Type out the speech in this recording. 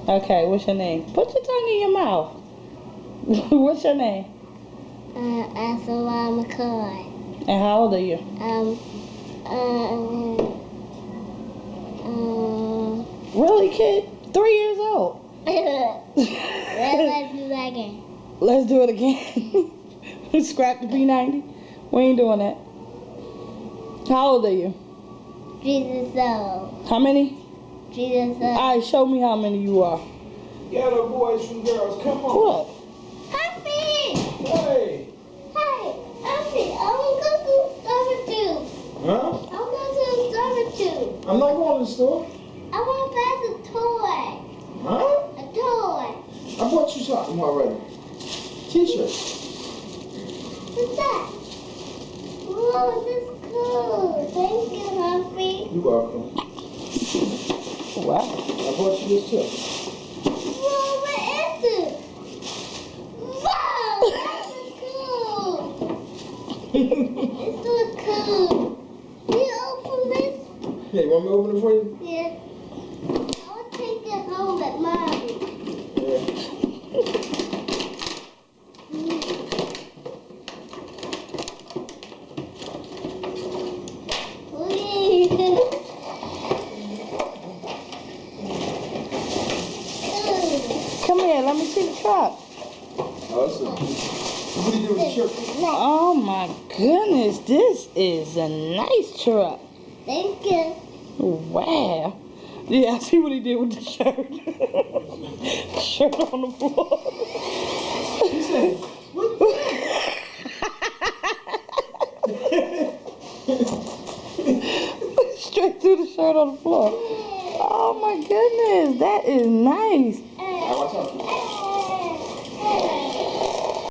Okay, what's your name? Put your tongue in your mouth. What's your name? Asala McCoy. And how old are you? Um, Really, kid? 3 years old. let's do that again. Let's do it again. Scrap the P90. We ain't doing that. How old are you? Jesus old. How many? Jesus old. Alright, show me how many you are. Ghetto boys from girls, come on. What? Happy! Hey. Hey, Happy, I want to go to the store with you. Huh? I want to go to the store with you. I'm not going to the store. I want to buy a toy. Huh? A toy. I bought you something already. T-shirt. What's that? Whoa, this is cool. Thank you, Happy. You're welcome. Wow. I bought you this too. Whoa, what is it? Wow, that's so cool. It's so cool. Can you open this? Hey, you want me to open it for you? Yeah. I'll take it home at Mommy. Yeah. Come here, let me see the truck. Awesome. What do you do with the shirt? Oh my goodness, this is a nice truck. Thank you. Wow. Yeah, I see what he did with the shirt. Shirt on the floor. He said, what's that? Straight through the shirt on the floor. Oh my goodness, that is nice.